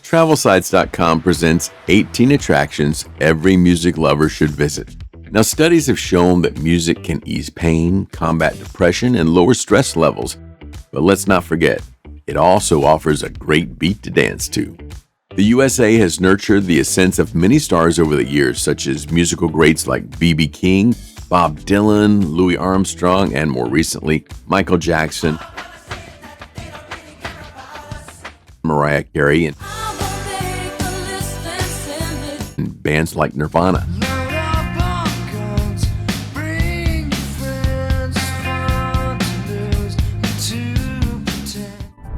TravelSites.com presents 18 attractions every music lover should visit. Now, studies have shown that music can ease pain, combat depression, and lower stress levels. But let's not forget, it also offers a great beat to dance to. The USA has nurtured the ascents of many stars over the years, such as musical greats like B.B. King, Bob Dylan, Louis Armstrong, and more recently, Michael Jackson, Mariah Carey, and bands like Nirvana.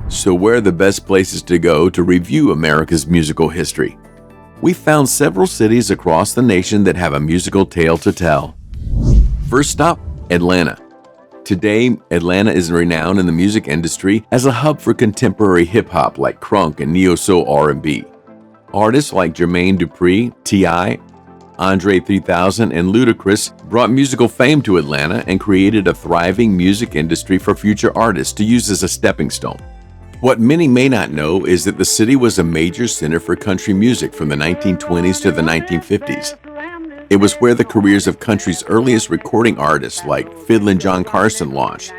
So where are the best places to go to review America's musical history? We found several cities across the nation that have a musical tale to tell. First stop, Atlanta. Today, Atlanta is renowned in the music industry as a hub for contemporary hip-hop like crunk and neo-soul R&B. Artists like Jermaine Dupri, T.I., Andre 3000, and Ludacris brought musical fame to Atlanta and created a thriving music industry for future artists to use as a stepping stone. What many may not know is that the city was a major center for country music from the 1920s to the 1950s. It was where the careers of country's earliest recording artists like Fiddlin' John Carson launched.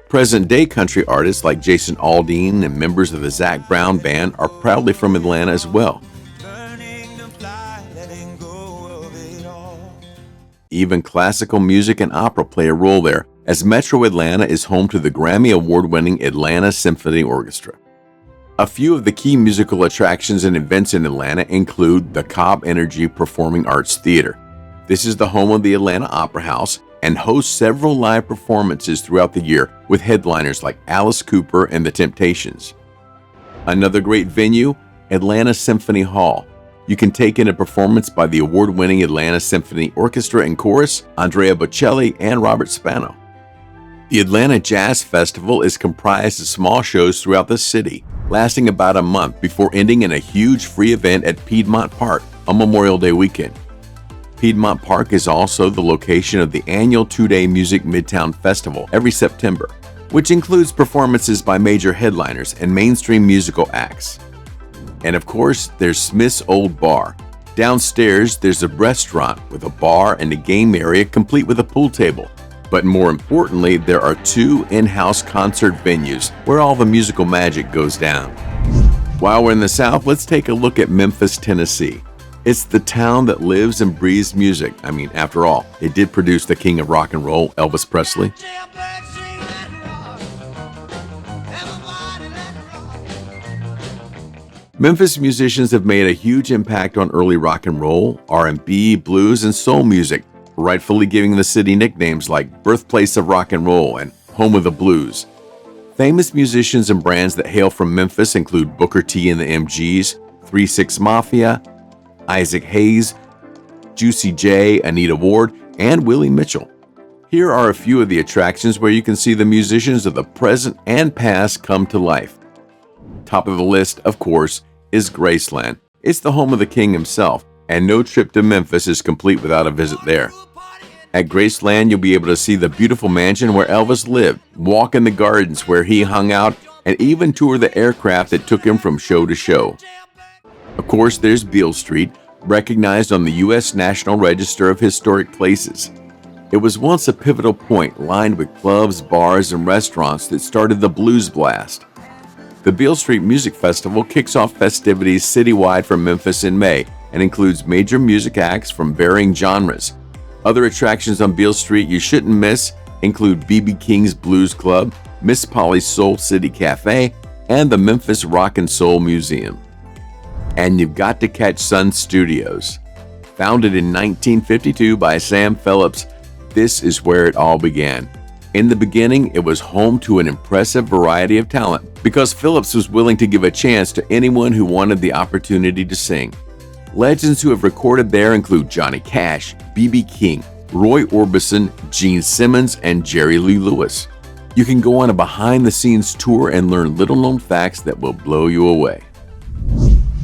Present-day country artists like Jason Aldean and members of the Zac Brown Band are proudly from Atlanta as well. Even classical music and opera play a role there, as Metro Atlanta is home to the Grammy Award-winning Atlanta Symphony Orchestra. A few of the key musical attractions and events in Atlanta include the Cobb Energy Performing Arts Theater. This is the home of the Atlanta Opera House and hosts several live performances throughout the year with headliners like Alice Cooper and The Temptations. Another great venue, Atlanta Symphony Hall. You can take in a performance by the award-winning Atlanta Symphony Orchestra and Chorus, Andrea Bocelli, and Robert Spano. The Atlanta Jazz Festival is comprised of small shows throughout the city, lasting about a month before ending in a huge free event at Piedmont Park on Memorial Day weekend. Piedmont Park is also the location of the annual two-day Music Midtown Festival every September, which includes performances by major headliners and mainstream musical acts. And of course, there's Smith's Old Bar. Downstairs, there's a restaurant with a bar and a game area complete with a pool table. But more importantly, there are two in-house concert venues where all the musical magic goes down. While we're in the South, let's take a look at Memphis, Tennessee. It's the town that lives and breathes music. I mean, after all, it did produce the king of rock and roll, Elvis Presley. Memphis musicians have made a huge impact on early rock and roll, R&B, blues, and soul music, rightfully giving the city nicknames like Birthplace of Rock and Roll and Home of the Blues. Famous musicians and brands that hail from Memphis include Booker T and the MGs, 3-6 Mafia, Isaac Hayes, Juicy J, Anita Ward, and Willie Mitchell. Here are a few of the attractions where you can see the musicians of the present and past come to life. Top of the list, of course, is Graceland. It's the home of the king himself, and no trip to Memphis is complete without a visit there. At Graceland, you'll be able to see the beautiful mansion where Elvis lived, walk in the gardens where he hung out, and even tour the aircraft that took him from show to show. Of course, there's Beale Street, recognized on the U.S. National Register of Historic Places. It was once a pivotal point lined with clubs, bars, and restaurants that started the Blues Blast. The Beale Street Music Festival kicks off festivities citywide for Memphis in May and includes major music acts from varying genres. Other attractions on Beale Street you shouldn't miss include B.B. King's Blues Club, Miss Polly's Soul City Cafe, and the Memphis Rock and Soul Museum. And you've got to catch Sun Studios. Founded in 1952 by Sam Phillips, this is where it all began. In the beginning, it was home to an impressive variety of talent because Phillips was willing to give a chance to anyone who wanted the opportunity to sing. Legends who have recorded there include Johnny Cash, B.B. King, Roy Orbison, Gene Simmons, and Jerry Lee Lewis. You can go on a behind-the-scenes tour and learn little-known facts that will blow you away.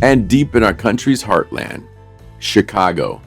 And deep in our country's heartland, Chicago.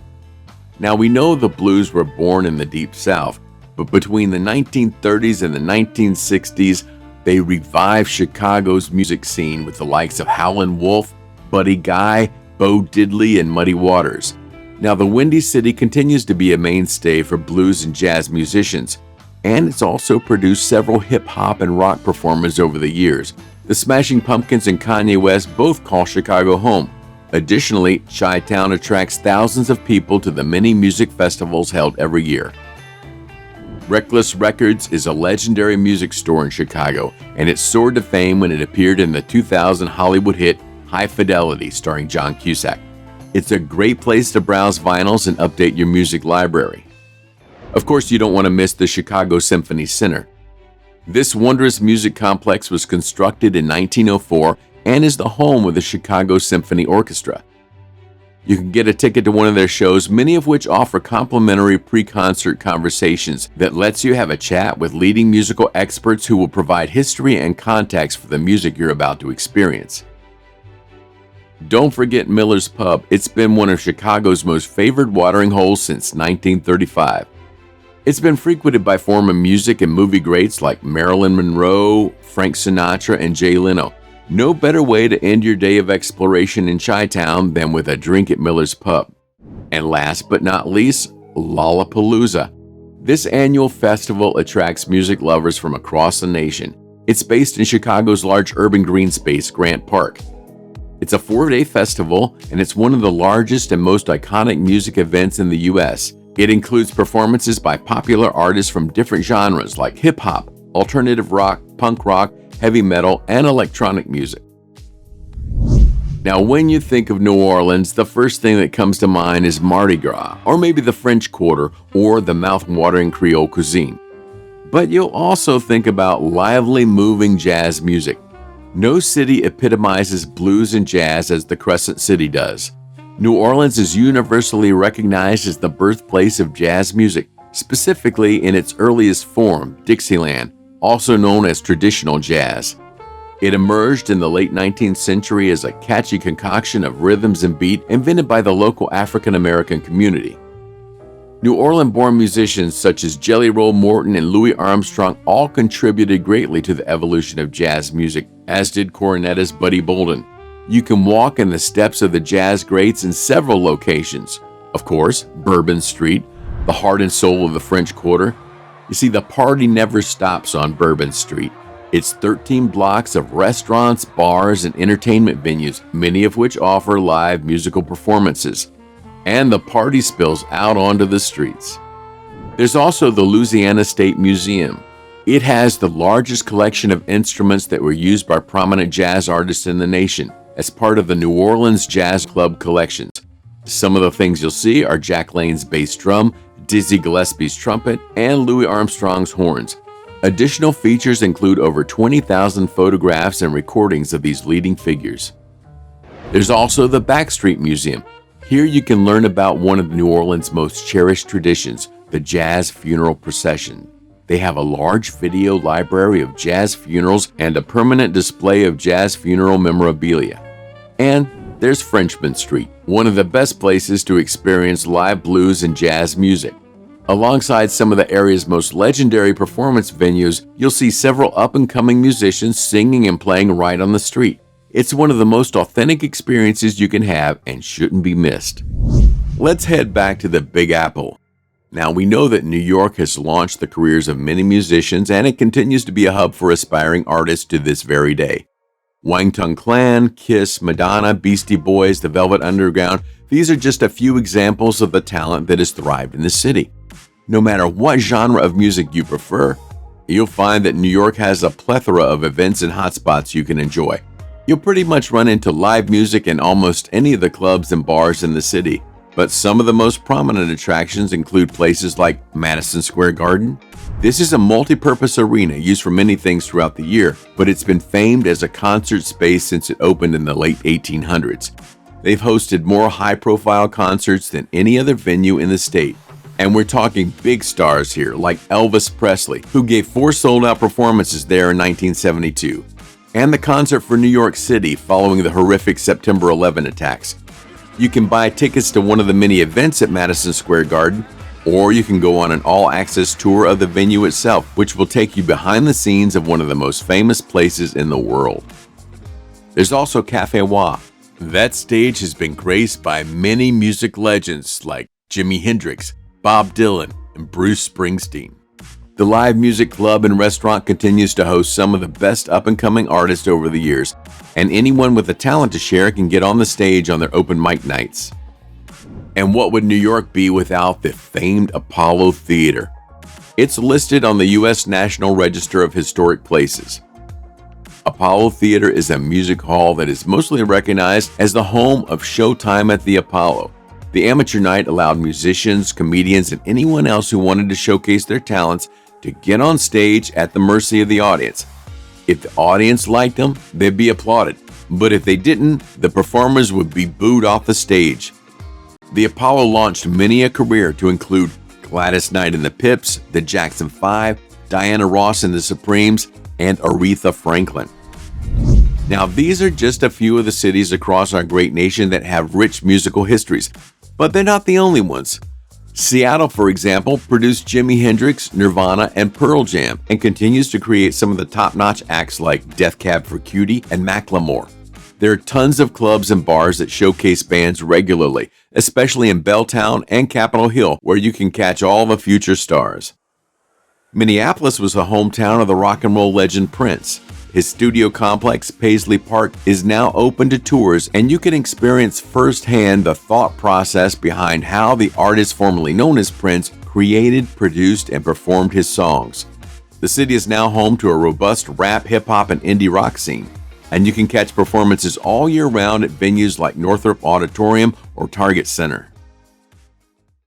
Now, we know the blues were born in the Deep South, but between the 1930s and the 1960s, They revived Chicago's music scene with the likes of Howlin' Wolf, Buddy Guy, Bo Diddley, and Muddy Waters. Now, the Windy City continues to be a mainstay for blues and jazz musicians, and it's also produced several hip-hop and rock performers over the years. The Smashing Pumpkins and Kanye West both call Chicago home. Additionally, Chi-Town attracts thousands of people to the many music festivals held every year. Reckless Records is a legendary music store in Chicago, and it soared to fame when it appeared in the 2000 Hollywood hit High Fidelity starring John Cusack. It's a great place to browse vinyls and update your music library. Of course, you don't want to miss the Chicago Symphony Center. This wondrous music complex was constructed in 1904 and is the home of the Chicago Symphony Orchestra. You can get a ticket to one of their shows, many of which offer complimentary pre-concert conversations that lets you have a chat with leading musical experts who will provide history and context for the music you're about to experience. Don't forget Miller's Pub. It's been one of Chicago's most favored watering holes since 1935. It's been frequented by former music and movie greats like Marilyn Monroe, Frank Sinatra, and Jay Leno. No better way to end your day of exploration in Chi-Town than with a drink at Miller's Pub. And last but not least, Lollapalooza. This annual festival attracts music lovers from across the nation. It's based in Chicago's large urban green space, Grant Park. It's a 4-day festival, and it's one of the largest and most iconic music events in the U.S. It includes performances by popular artists from different genres like hip-hop, alternative rock, punk rock, heavy metal, and electronic music. Now, when you think of New Orleans, the first thing that comes to mind is Mardi Gras, or maybe the French Quarter, or the mouth-watering Creole cuisine. But you'll also think about lively, moving jazz music. No city epitomizes blues and jazz as the Crescent City does. New Orleans is universally recognized as the birthplace of jazz music, specifically in its earliest form, Dixieland, also known as traditional jazz. It emerged in the late 19th century as a catchy concoction of rhythms and beat invented by the local African American community. New Orleans-born musicians such as Jelly Roll Morton and Louis Armstrong all contributed greatly to the evolution of jazz music, as did cornetist Buddy Bolden. You can walk in the steps of the jazz greats in several locations. Of course, Bourbon Street, the heart and soul of the French Quarter. You see, the party never stops on Bourbon Street. It's 13 blocks of restaurants, bars, and entertainment venues, many of which offer live musical performances. And the party spills out onto the streets. There's also the Louisiana State Museum. It has the largest collection of instruments that were used by prominent jazz artists in the nation as part of the New Orleans Jazz Club collections. Some of the things you'll see are Jack Lane's bass drum, Dizzy Gillespie's trumpet, and Louis Armstrong's horns. Additional features include over 20,000 photographs and recordings of these leading figures. There's also the Backstreet Museum. Here you can learn about one of New Orleans' most cherished traditions, the Jazz Funeral Procession. They have a large video library of jazz funerals and a permanent display of jazz funeral memorabilia. And there's Frenchman Street, one of the best places to experience live blues and jazz music. Alongside some of the area's most legendary performance venues, you'll see several up-and-coming musicians singing and playing right on the street. It's one of the most authentic experiences you can have and shouldn't be missed. Let's head back to the Big Apple. Now, we know that New York has launched the careers of many musicians, and it continues to be a hub for aspiring artists to this very day. Wang Tung Clan, Kiss, Madonna, Beastie Boys, the Velvet Underground, these are just a few examples of the talent that has thrived in the city. No matter what genre of music you prefer, you'll find that New York has a plethora of events and hotspots you can enjoy. You'll pretty much run into live music in almost any of the clubs and bars in the city, but some of the most prominent attractions include places like Madison Square Garden. This is a multi-purpose arena used for many things throughout the year, but it's been famed as a concert space since it opened in the late 1800s. They've hosted more high-profile concerts than any other venue in the state. And we're talking big stars here, like Elvis Presley, who gave 4 sold-out performances there in 1972. And the concert for New York City following the horrific September 11 attacks. You can buy tickets to one of the many events at Madison Square Garden, Or you can go on an all-access tour of the venue itself, which will take you behind the scenes of one of the most famous places in the world. There's also Cafe Wha. That stage has been graced by many music legends like Jimi Hendrix, Bob Dylan, and Bruce Springsteen. The live music club and restaurant continues to host some of the best up-and-coming artists over the years, and anyone with a talent to share can get on the stage on their open mic nights. And what would New York be without the famed Apollo Theater? It's listed on the U.S. National Register of Historic Places. Apollo Theater is a music hall that is mostly recognized as the home of Showtime at the Apollo. The amateur night allowed musicians, comedians, and anyone else who wanted to showcase their talents to get on stage at the mercy of the audience. If the audience liked them, they'd be applauded. But if they didn't, the performers would be booed off the stage. The Apollo launched many a career to include Gladys Knight and the Pips, the Jackson 5, Diana Ross and the Supremes, and Aretha Franklin. Now, these are just a few of the cities across our great nation that have rich musical histories, but they're not the only ones. Seattle, for example, produced Jimi Hendrix, Nirvana, and Pearl Jam, and continues to create some of the top-notch acts like Death Cab for Cutie and Macklemore. There are tons of clubs and bars that showcase bands regularly, especially in Belltown and Capitol Hill, where you can catch all the future stars. Minneapolis was the hometown of the rock and roll legend Prince. His studio complex, Paisley Park, is now open to tours, and you can experience firsthand the thought process behind how the artist formerly known as Prince created, produced, and performed his songs. The city is now home to a robust rap, hip-hop, and indie rock scene, and you can catch performances all year round at venues like Northrop Auditorium or Target Center.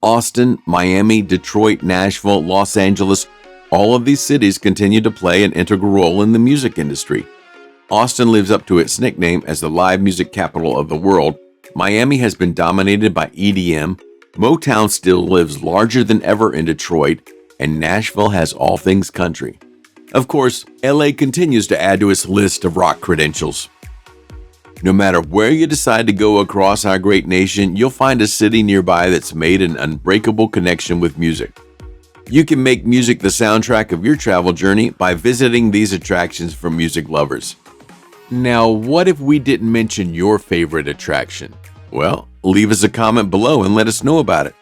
Austin, Miami, Detroit, Nashville, Los Angeles, all of these cities continue to play an integral role in the music industry. Austin lives up to its nickname as the live music capital of the world. Miami has been dominated by EDM. Motown still lives larger than ever in Detroit, and Nashville has all things country. Of course, LA continues to add to its list of rock credentials. No matter where you decide to go across our great nation, you'll find a city nearby that's made an unbreakable connection with music. You can make music the soundtrack of your travel journey by visiting these attractions for music lovers. Now, what if we didn't mention your favorite attraction? Well, leave us a comment below and let us know about it.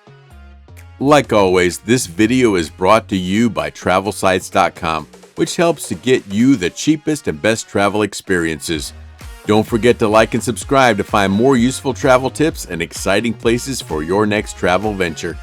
Like always, this video is brought to you by TravelSites.com, which helps to get you the cheapest and best travel experiences. Don't forget to like and subscribe to find more useful travel tips and exciting places for your next travel venture.